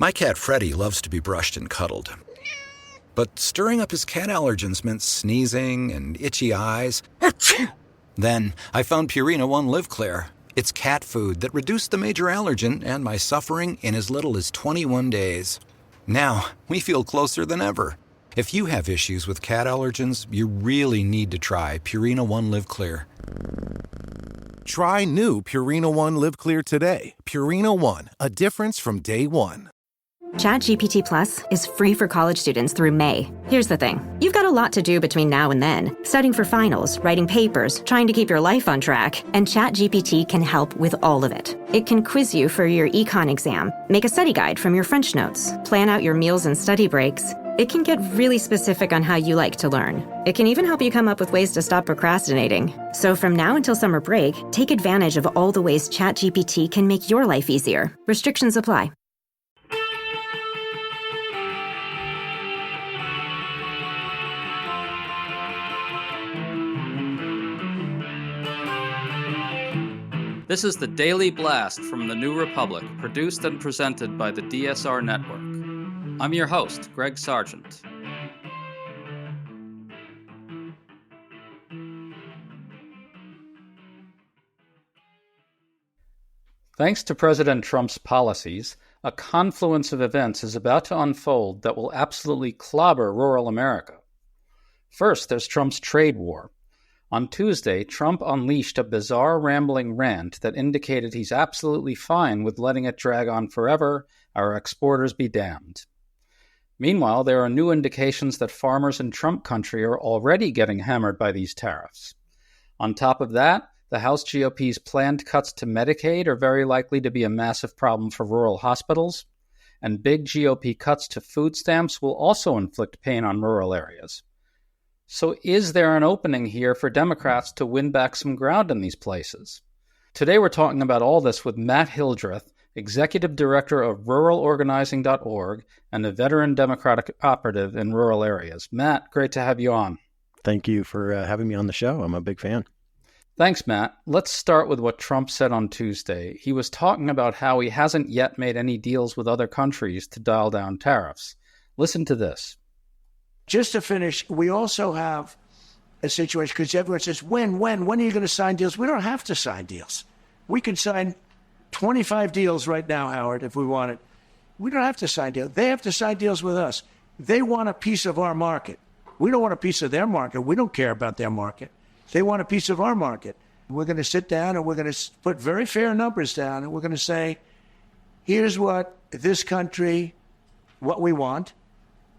My cat Freddie loves to be brushed and cuddled. But stirring up his cat allergens meant sneezing and itchy eyes. Then I found Purina One Live Clear. It's cat food that reduced the major allergen and my suffering in as little as 21 days. Now, we feel closer than ever. If you have issues with cat allergens, you really need to try Purina One Live Clear. Try new Purina One Live Clear today. Purina One, a difference from day one. ChatGPT Plus is free for college students through May. Here's the thing. You've got a lot to do between now and then. Studying for finals, writing papers, trying to keep your life on track. And ChatGPT can help with all of it. It can quiz you for your econ exam, make a study guide from your French notes, plan out your meals and study breaks. It can get really specific on how you like to learn. It can even help you come up with ways to stop procrastinating. So from now until summer break, take advantage of all the ways ChatGPT can make your life easier. Restrictions apply. This is the Daily Blast from the New Republic, produced and presented by the DSR Network. I'm your host, Greg Sargent. Thanks to President Trump's policies, a confluence of events is about to unfold that will absolutely clobber rural America. First, there's Trump's trade war. On Tuesday, Trump unleashed a bizarre rambling rant that indicated he's absolutely fine with letting it drag on forever, our exporters be damned. Meanwhile, there are new indications that farmers in Trump country are already getting hammered by these tariffs. On top of that, the House GOP's planned cuts to Medicaid are very likely to be a massive problem for rural hospitals, and big GOP cuts to food stamps will also inflict pain on rural areas. So is there an opening here for Democrats to win back some ground in these places? Today we're talking about all this with Matt Hildreth, Executive Director of RuralOrganizing.org and a veteran Democratic operative in rural areas. Matt, great to have you on. Thank you for having me on the show. I'm a big fan. Thanks, Matt. Let's start with what Trump said on Tuesday. He was talking about how he hasn't yet made any deals with other countries to dial down tariffs. Listen to this. Just to finish, we also have a situation, because everyone says, when are you going to sign deals? We don't have to sign deals. We could sign 25 deals right now, Howard, if we wanted. We don't have to sign deals. They have to sign deals with us. They want a piece of our market. We don't want a piece of their market. We don't care about their market. They want a piece of our market. We're going to sit down and we're going to put very fair numbers down, and we're going to say, here's what this country, what we want,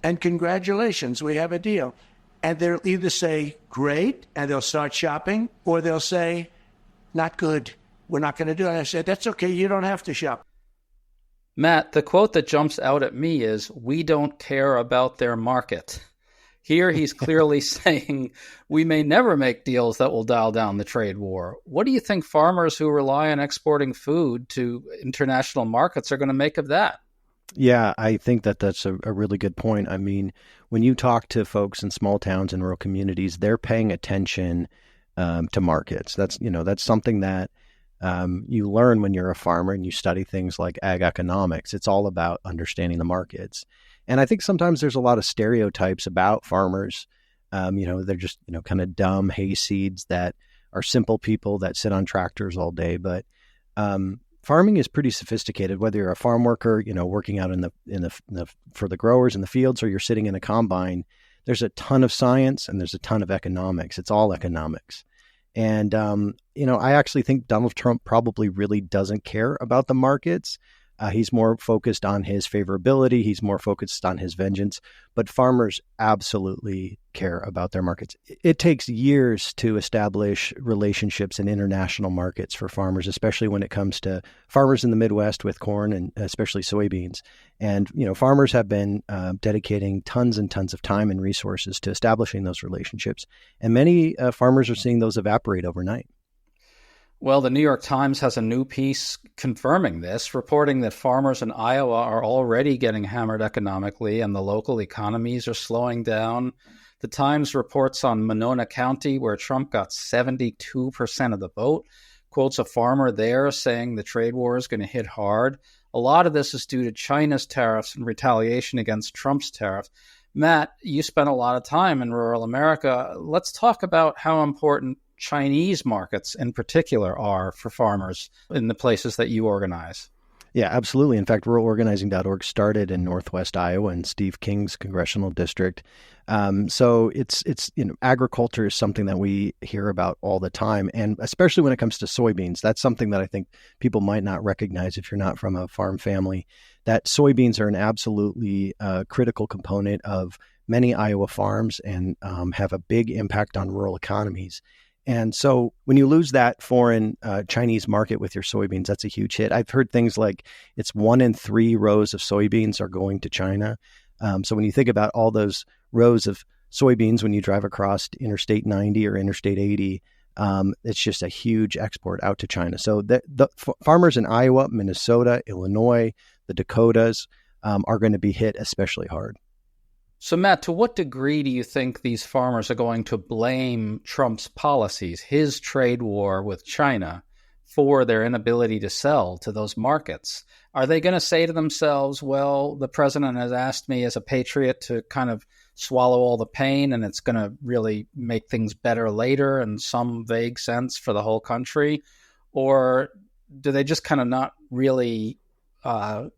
and congratulations, we have a deal. And they'll either say, great, and they'll start shopping, or they'll say, not good, we're not going to do it. And I said, that's okay, you don't have to shop. Matt, the quote that jumps out at me is, we don't care about their market. Here he's clearly saying we may never make deals that will dial down the trade war. What do you think farmers who rely on exporting food to international markets are going to make of that? Yeah, I think that that's a really good point. I mean, when you talk to folks in small towns and rural communities, they're paying attention to markets. That's something that you learn when you're a farmer and you study things like ag economics. It's all about understanding the markets. And I think sometimes there's a lot of stereotypes about farmers. They're just, kind of dumb hayseeds that are simple people that sit on tractors all day. But farming is pretty sophisticated, whether you're a farm worker, working out for the growers in the fields, or you're sitting in a combine. There's a ton of science and there's a ton of economics. It's all economics. And, I actually think Donald Trump probably really doesn't care about the markets. He's more focused on his favorability. He's more focused on his vengeance. But farmers absolutely care about their markets. It takes years to establish relationships in international markets for farmers, especially when it comes to farmers in the Midwest with corn and especially soybeans. And, farmers have been dedicating tons and tons of time and resources to establishing those relationships. And many farmers are seeing those evaporate overnight. Well, the New York Times has a new piece confirming this, reporting that farmers in Iowa are already getting hammered economically and the local economies are slowing down. The Times reports on Monona County, where Trump got 72% of the vote, quotes a farmer there saying the trade war is going to hit hard. A lot of this is due to China's tariffs and retaliation against Trump's tariff. Matt, you spent a lot of time in rural America. Let's talk about how important Chinese markets in particular are for farmers in the places that you organize. Yeah, absolutely. In fact, ruralorganizing.org started in Northwest Iowa in Steve King's congressional district. So it's agriculture is something that we hear about all the time, and especially when it comes to soybeans. That's something that I think people might not recognize if you're not from a farm family. That soybeans are an absolutely critical component of many Iowa farms and have a big impact on rural economies. And so when you lose that foreign Chinese market with your soybeans, that's a huge hit. I've heard things like it's 1 in 3 rows of soybeans are going to China. So when you think about all those rows of soybeans when you drive across Interstate 90 or Interstate 80, it's just a huge export out to China. So the farmers in Iowa, Minnesota, Illinois, the Dakotas are going to be hit especially hard. So, Matt, to what degree do you think these farmers are going to blame Trump's policies, his trade war with China, for their inability to sell to those markets? Are they going to say to themselves, well, the president has asked me as a patriot to kind of swallow all the pain, and it's going to really make things better later in some vague sense for the whole country? Or do they just kind of not really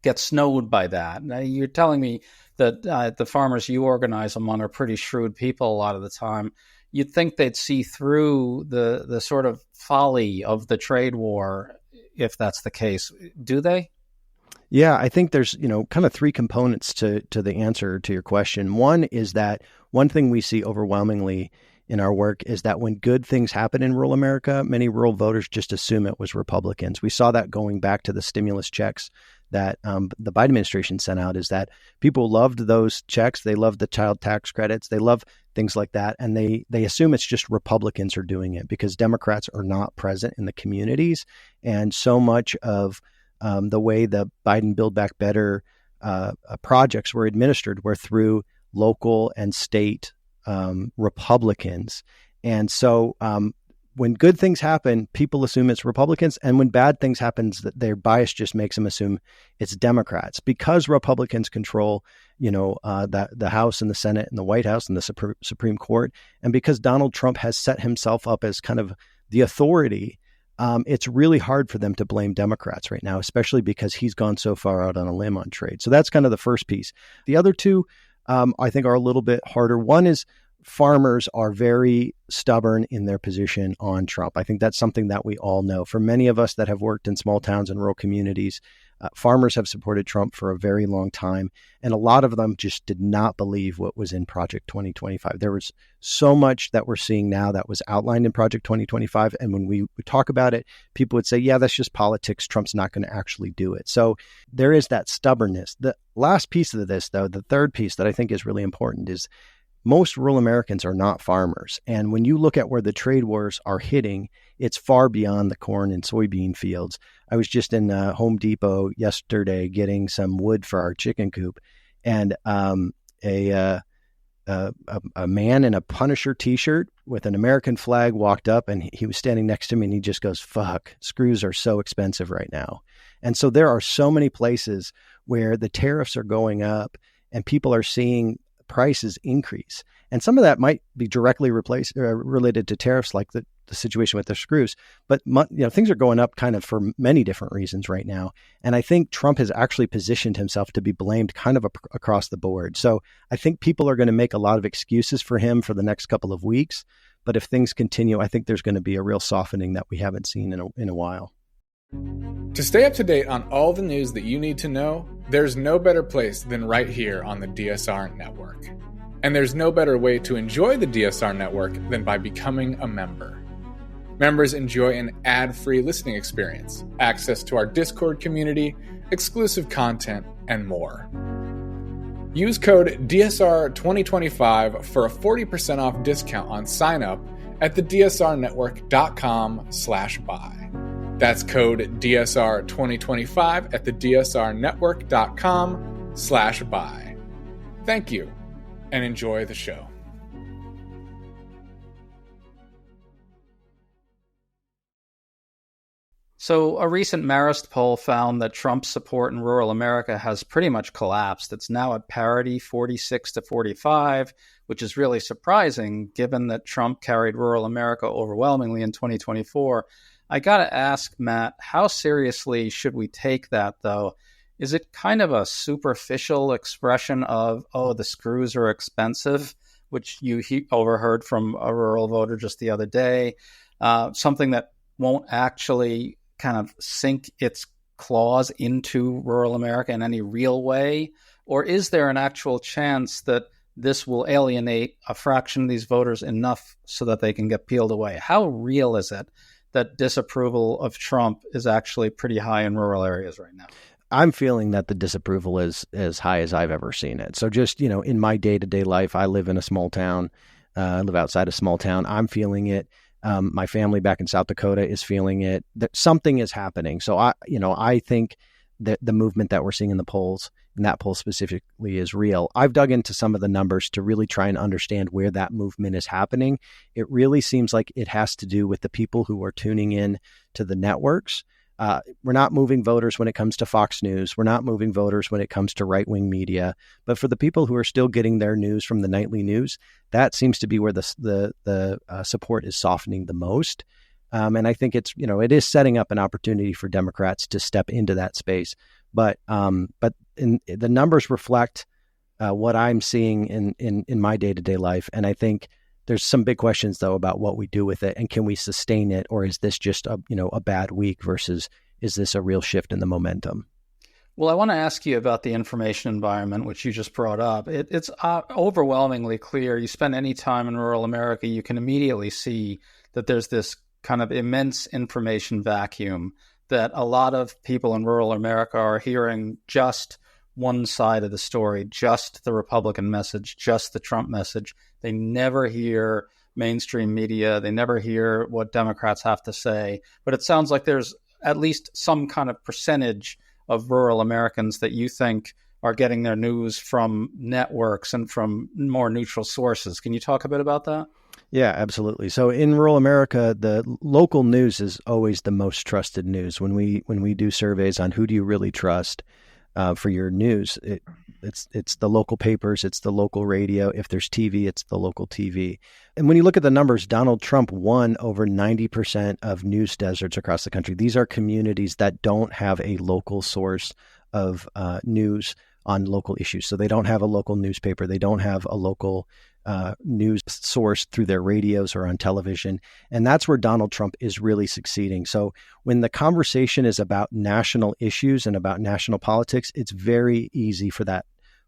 get snowed by that? Now, you're telling me that the farmers you organize among are pretty shrewd people a lot of the time. You'd think they'd see through the sort of folly of the trade war if that's the case. Do they? Yeah, I think there's, kind of 3 components to the answer to your question. One is that one thing we see overwhelmingly in our work is that when good things happen in rural America, many rural voters just assume it was Republicans. We saw that going back to the stimulus checks that the Biden administration sent out, is that people loved those checks. They loved the child tax credits. They love things like that. And they assume it's just Republicans are doing it because Democrats are not present in the communities. And so much of the way the Biden Build Back Better projects were administered were through local and state Republicans. And so when good things happen, people assume it's Republicans. And when bad things happen, their bias just makes them assume it's Democrats. Because Republicans control, the House and the Senate and the White House and the Supreme Court, and because Donald Trump has set himself up as kind of the authority, it's really hard for them to blame Democrats right now, especially because he's gone so far out on a limb on trade. So that's kind of the first piece. The other two, I think, are a little bit harder. One is farmers are very stubborn in their position on Trump. I think that's something that we all know. For many of us that have worked in small towns and rural communities, farmers have supported Trump for a very long time. And a lot of them just did not believe what was in Project 2025. There was so much that we're seeing now that was outlined in Project 2025. And when we would talk about it, people would say, yeah, that's just politics. Trump's not going to actually do it. So there is that stubbornness. The last piece of this, though, the third piece that I think is really important is most rural Americans are not farmers. And when you look at where the trade wars are hitting, it's far beyond the corn and soybean fields. I was just in Home Depot yesterday getting some wood for our chicken coop, and a man in a Punisher t-shirt with an American flag walked up, and he was standing next to me, and he just goes, "Fuck, screws are so expensive right now." And so there are so many places where the tariffs are going up and people are seeing prices increase. And some of that might be directly related to tariffs, like the situation with the screws. But things are going up kind of for many different reasons right now. And I think Trump has actually positioned himself to be blamed kind of across the board. So I think people are going to make a lot of excuses for him for the next couple of weeks. But if things continue, I think there's going to be a real softening that we haven't seen in a while. To stay up to date on all the news that you need to know, there's no better place than right here on the DSR Network. And there's no better way to enjoy the DSR Network than by becoming a member. Members enjoy an ad-free listening experience, access to our Discord community, exclusive content, and more. Use code DSR2025 for a 40% off discount on sign-up at thedsrnetwork.com/buy. That's code DSR2025 at thedsrnetwork.com/buy. Thank you, and enjoy the show. So a recent Marist poll found that Trump's support in rural America has pretty much collapsed. It's now at parity, 46 to 45, which is really surprising given that Trump carried rural America overwhelmingly in 2024. I got to ask, Matt, how seriously should we take that, though? Is it kind of a superficial expression of, oh, the screws are expensive, which you overheard from a rural voter just the other day, something that won't actually kind of sink its claws into rural America in any real way? Or is there an actual chance that this will alienate a fraction of these voters enough so that they can get peeled away? How real is it that disapproval of Trump is actually pretty high in rural areas right now? I'm feeling that the disapproval is as high as I've ever seen it. So just, in my day-to-day life, I live in a small town, I live outside a small town. I'm feeling it. My family back in South Dakota is feeling it. That something is happening. So I think that the movement that we're seeing in the polls, and that poll specifically, is real. I've dug into some of the numbers to really try and understand where that movement is happening. It really seems like it has to do with the people who are tuning in to the networks. We're not moving voters when it comes to Fox News. We're not moving voters when it comes to right-wing media. But for the people who are still getting their news from the nightly news, that seems to be where the support is softening the most. And I think it is setting up an opportunity for Democrats to step into that space. But the numbers reflect what I'm seeing in my day-to-day life. And I think there's some big questions, though, about what we do with it, and can we sustain it, or is this just a bad week versus is this a real shift in the momentum? Well, I want to ask you about the information environment, which you just brought up. It's overwhelmingly clear. You spend any time in rural America, you can immediately see that there's this kind of immense information vacuum, that a lot of people in rural America are hearing just one side of the story, just the Republican message, just the Trump message. They never hear mainstream media. They never hear what Democrats have to say. But it sounds like there's at least some kind of percentage of rural Americans that you think are getting their news from networks and from more neutral sources. Can you talk a bit about that? Yeah, absolutely. So in rural America, the local news is always the most trusted news. When we do surveys on who do you really trust for your news, it's the local papers, it's the local radio. If there's TV, it's the local TV. And when you look at the numbers, Donald Trump won over 90% of news deserts across the country. These are communities that don't have a local source of news on local issues. So they don't have a local newspaper. They don't have a local news source through their radios or on television. And that's where Donald Trump is really succeeding. So when the conversation is about national issues and about national politics, it's very easy for that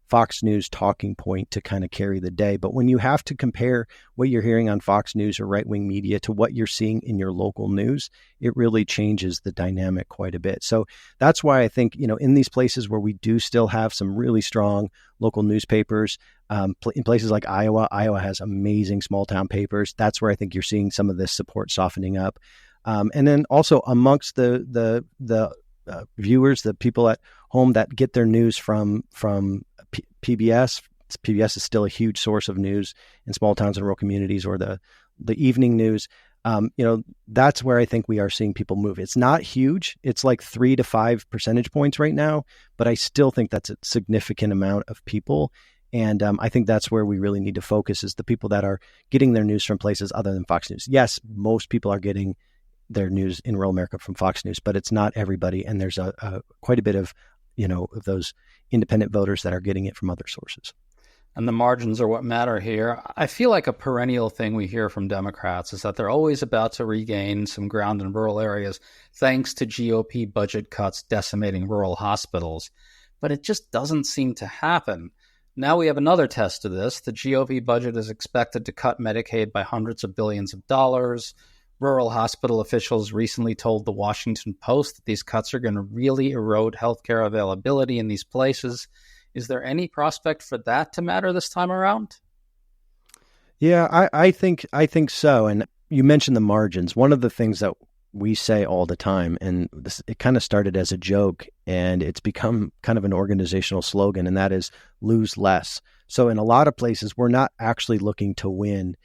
Fox News talking point to kind of carry the day. But when you have to compare what you're hearing on Fox News or right-wing media to what you're seeing in your local news, it really changes the dynamic quite a bit. So that's why I think, in these places where we do still have some really strong local newspapers, in places like Iowa has amazing small town papers. That's where I think you're seeing some of this support softening up. And then also amongst the viewers, the people at home that get their news from PBS. PBS is still a huge source of news in small towns and rural communities, or the evening news. That's where I think we are seeing people move. It's not huge. It's like 3 to 5 percentage points right now, but I still think that's a significant amount of people. And I think that's where we really need to focus, is the people that are getting their news from places other than Fox News. Yes, most people are getting their news in rural America from Fox News, but it's not everybody. And there's quite a bit of those independent voters that are getting it from other sources. And the margins are what matter here. I feel like a perennial thing we hear from Democrats is that they're always about to regain some ground in rural areas thanks to GOP budget cuts decimating rural hospitals. But it just doesn't seem to happen. Now we have another test of this. The GOP budget is expected to cut Medicaid by hundreds of billions of dollars. Rural hospital officials recently told the Washington Post that these cuts are going to really erode healthcare availability in these places. Is there any prospect for that to matter this time around? Yeah, I think so. And you mentioned the margins. One of the things that we say all the time, and it kind of started as a joke, and it's become kind of an organizational slogan, and that is lose less. So in a lot of places, we're not actually looking to win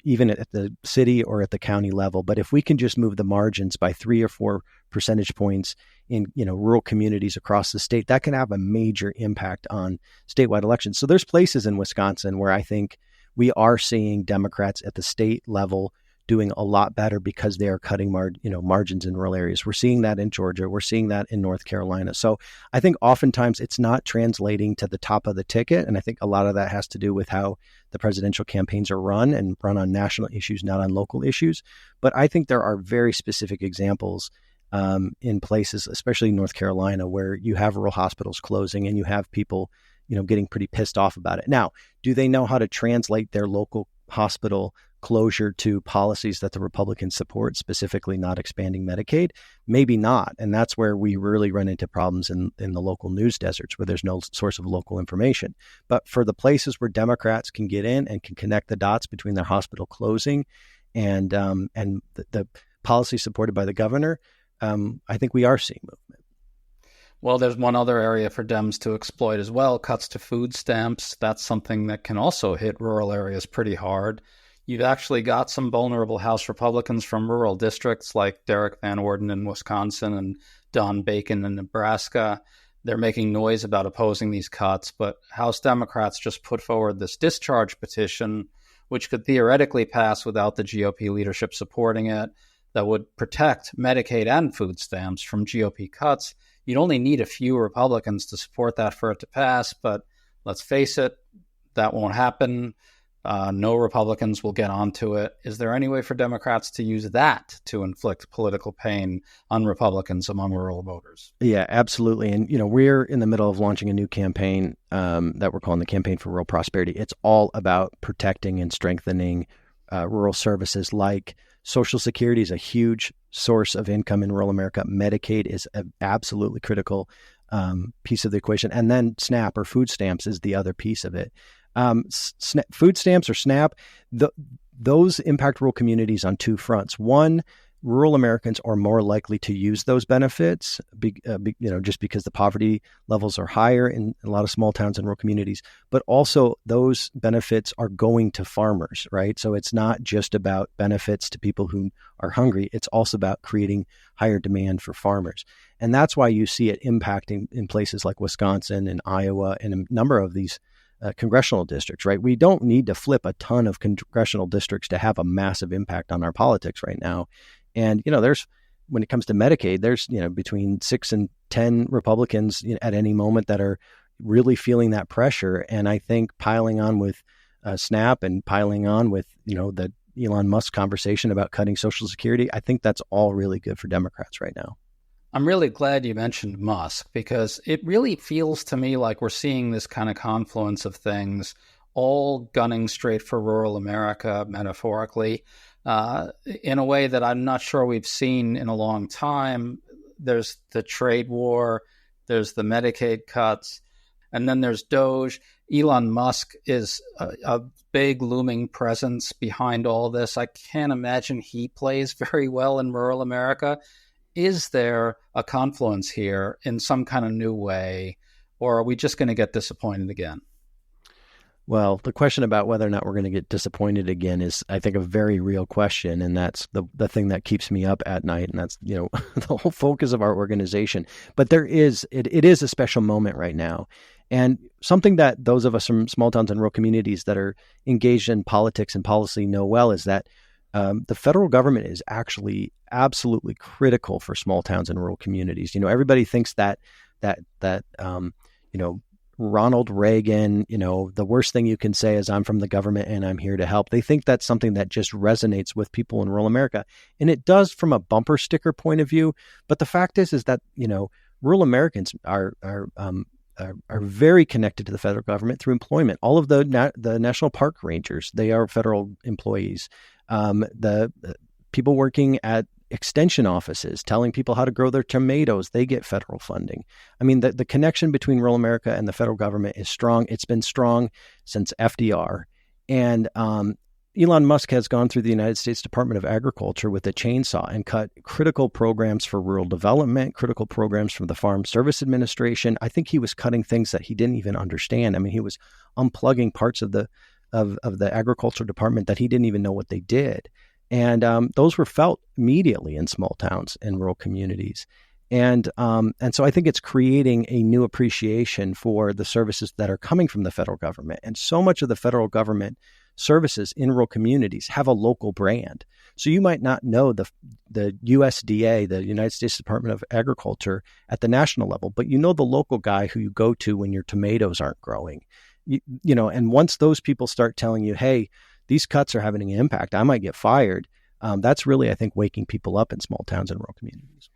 even at the city or at the county level. But if we can just move the margins by 3 or 4 percentage points in rural communities across the state, that can have a major impact on statewide elections. So there's places in Wisconsin where I think we are seeing Democrats at the state level doing a lot better because they are cutting margins in rural areas. We're seeing that in Georgia. We're seeing that in North Carolina. So I think oftentimes it's not translating to the top of the ticket. And I think a lot of that has to do with how the presidential campaigns are run on national issues, not on local issues. But I think there are very specific examples in places, especially North Carolina, where you have rural hospitals closing and you have people, getting pretty pissed off about it. Now, do they know how to translate their local hospital closure to policies that the Republicans support, specifically not expanding Medicaid? Maybe not. And that's where we really run into problems in the local news deserts where there's no source of local information. But for the places where Democrats can get in and can connect the dots between their hospital closing and the policy supported by the governor, I think we are seeing movement. Well, there's one other area for Dems to exploit as well, cuts to food stamps. That's something that can also hit rural areas pretty hard. You've actually got some vulnerable House Republicans from rural districts like Derek Van Orden in Wisconsin and Don Bacon in Nebraska. They're making noise about opposing these cuts, but House Democrats just put forward this discharge petition, which could theoretically pass without the GOP leadership supporting it, that would protect Medicaid and food stamps from GOP cuts. You'd only need a few Republicans to support that for it to pass, but let's face it, that won't happen. No Republicans will get onto it. Is there any way for Democrats to use that to inflict political pain on Republicans among rural voters? Yeah, absolutely. And, we're in the middle of launching a new campaign that we're calling the Campaign for Rural Prosperity. It's all about protecting and strengthening rural services like Social Security is a huge source of income in rural America. Medicaid is an absolutely critical piece of the equation. And then SNAP or food stamps is the other piece of it. Food stamps or SNAP, those impact rural communities on 2 fronts. One, rural Americans are more likely to use those benefits, just because the poverty levels are higher in a lot of small towns and rural communities. But also, those benefits are going to farmers, right? So it's not just about benefits to people who are hungry. It's also about creating higher demand for farmers. And that's why you see it impacting in places like Wisconsin and Iowa and a number of these congressional districts, right? We don't need to flip a ton of congressional districts to have a massive impact on our politics right now. And, when it comes to Medicaid, there's, between 6 and 10 Republicans at any moment that are really feeling that pressure. And I think piling on with SNAP and piling on with, the Elon Musk conversation about cutting Social Security, I think that's all really good for Democrats right now. I'm really glad you mentioned Musk because it really feels to me like we're seeing this kind of confluence of things all gunning straight for rural America, metaphorically. In a way that I'm not sure we've seen in a long time. There's the trade war, there's the Medicaid cuts, and then there's Doge. Elon Musk is a big looming presence behind all this. I can't imagine he plays very well in rural America. Is there a confluence here in some kind of new way, or are we just going to get disappointed again? Well, the question about whether or not we're going to get disappointed again is, I think, a very real question. And that's the thing that keeps me up at night. And that's, the whole focus of our organization. But it is a special moment right now. And something that those of us from small towns and rural communities that are engaged in politics and policy know well is that the federal government is actually absolutely critical for small towns and rural communities. Everybody thinks that Ronald Reagan, the worst thing you can say is I'm from the government and I'm here to help. They think that's something that just resonates with people in rural America. And it does from a bumper sticker point of view. But the fact is that, rural Americans are very connected to the federal government through employment. All of the national park rangers, they are federal employees. The people working at extension offices telling people how to grow their tomatoes, they get federal funding. I mean, the connection between rural America and the federal government is strong. It's been strong since FDR. And Elon Musk has gone through the United States Department of Agriculture with a chainsaw and cut critical programs for rural development, critical programs from the Farm Service Administration. I think he was cutting things that he didn't even understand. I mean, he was unplugging parts of the of the agriculture department that he didn't even know what they did. And those were felt immediately in small towns and rural communities. And so I think it's creating a new appreciation for the services that are coming from the federal government. And so much of the federal government services in rural communities have a local brand. So you might not know the USDA, the United States Department of Agriculture, at the national level, but you know the local guy who you go to when your tomatoes aren't growing. You know, and once those people start telling you, hey, these cuts are having an impact, I might get fired. That's really, I think, waking people up in small towns and rural communities.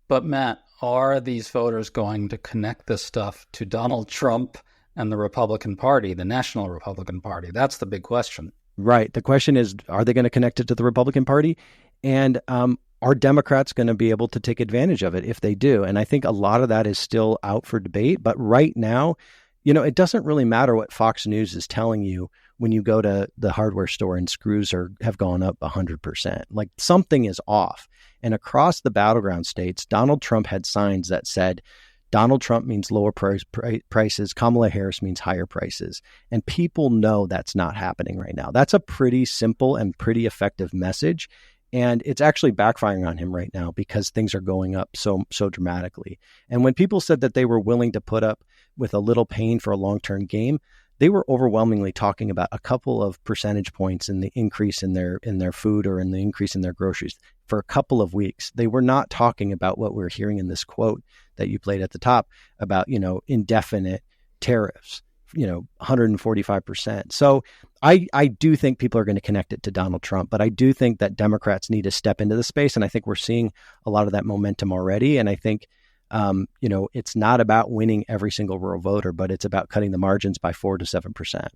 But Matt, are these voters going to connect this stuff to Donald Trump and the Republican Party, the National Republican Party? That's the big question. Right. The question is, are they going to connect it to the Republican Party? And are Democrats going to be able to take advantage of it if they do? And I think a lot of that is still out for debate. But right now, you know, it doesn't really matter what Fox News is telling you when you go to the hardware store and screws have gone up 100%. Like, something is off. And across the battleground states, Donald Trump had signs that said, Donald Trump means lower prices. Kamala Harris means higher prices. And people know that's not happening right now. That's a pretty simple and pretty effective message. And it's actually backfiring on him right now because things are going up so dramatically. And when people said that they were willing to put up with a little pain for a long-term gain, they were overwhelmingly talking about a couple of percentage points in the increase in their food or in the increase in their groceries for a couple of weeks. They were not talking about what we're hearing in this quote that you played at the top about, you know, indefinite tariffs, you know, 145%. So I do think people are going to connect it to Donald Trump, but I do think that Democrats need to step into the space. And I think we're seeing a lot of that momentum already. And I think, you know, it's not about winning every single rural voter, but it's about cutting the margins by 4 to 7%.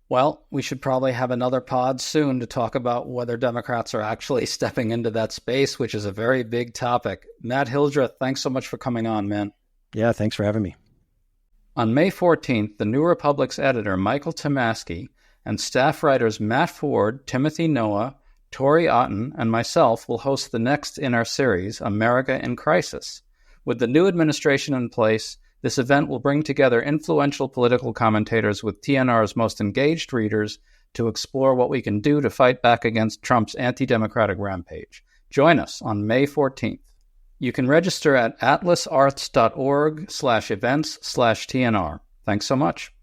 Well, we should probably have another pod soon to talk about whether Democrats are actually stepping into that space, which is a very big topic. Matt Hildreth, thanks so much for coming on, man. Yeah, thanks for having me. On May 14th, the New Republic's editor, Michael Tomasky, and staff writers Matt Ford, Timothy Noah, Tori Otten, and myself will host the next in our series, America in Crisis. With the new administration in place, this event will bring together influential political commentators with TNR's most engaged readers to explore what we can do to fight back against Trump's anti-democratic rampage. Join us on May 14th. You can register at atlasarts.org/events/TNR. Thanks so much.